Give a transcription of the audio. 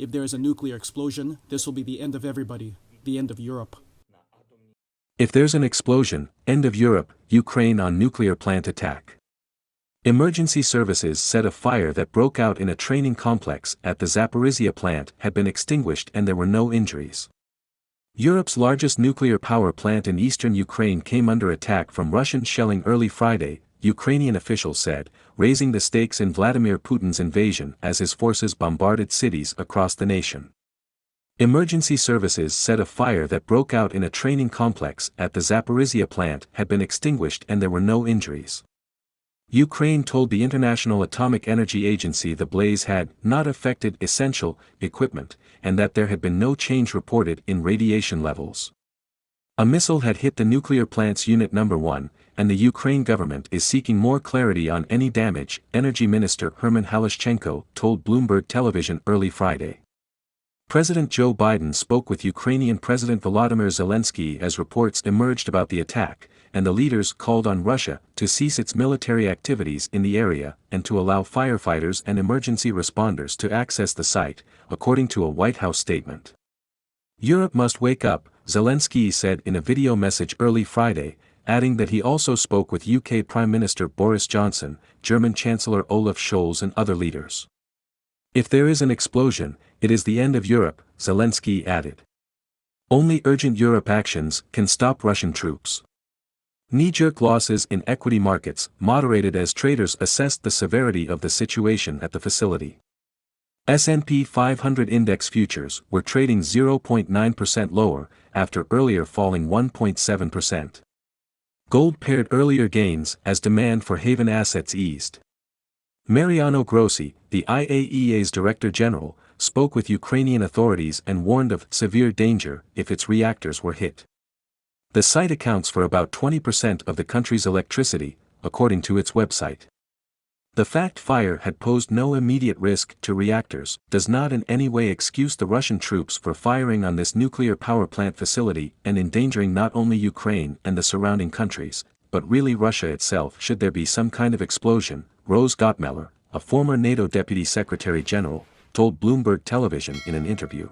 If there is a nuclear explosion, this will be the end of everybody, the end of Europe. If there's an explosion, end of Europe, Ukraine on nuclear plant attack. Emergency services said a fire that broke out in a training complex at the Zaporizhia plant had been extinguished and there were no injuries. Europe's largest nuclear power plant in eastern Ukraine came under attack from Russian shelling early Friday, Ukrainian officials said, raising the stakes in Vladimir Putin's invasion as his forces bombarded cities across the nation. Emergency services said a fire that broke out in a training complex at the Zaporizhia plant had been extinguished and there were no injuries. Ukraine told the International Atomic Energy Agency the blaze had not affected essential equipment, and that there had been no change reported in radiation levels. A missile had hit the nuclear plant's Unit No. 1, and the Ukraine government is seeking more clarity on any damage, Energy Minister Herman Halushchenko told Bloomberg Television early Friday. President Joe Biden spoke with Ukrainian President Volodymyr Zelensky as reports emerged about the attack, and the leaders called on Russia to cease its military activities in the area and to allow firefighters and emergency responders to access the site, according to a White House statement. Europe must wake up, Zelensky said in a video message early Friday, adding that he also spoke with UK Prime Minister Boris Johnson, German Chancellor Olaf Scholz and other leaders. If there is an explosion, it is the end of Europe, Zelensky added. Only urgent Europe actions can stop Russian troops. Knee-jerk losses in equity markets moderated as traders assessed the severity of the situation at the facility. S&P 500 index futures were trading 0.9% lower after earlier falling 1.7%. Gold paired earlier gains as demand for haven assets eased. Mariano Grossi, the IAEA's Director General, spoke with Ukrainian authorities and warned of severe danger if its reactors were hit. The site accounts for about 20% of the country's electricity, according to its website. The fact fire had posed no immediate risk to reactors does not in any way excuse the Russian troops for firing on this nuclear power plant facility and endangering not only Ukraine and the surrounding countries, but really Russia itself should there be some kind of explosion, Rose Gottmeller, a former NATO Deputy Secretary General, told Bloomberg Television in an interview.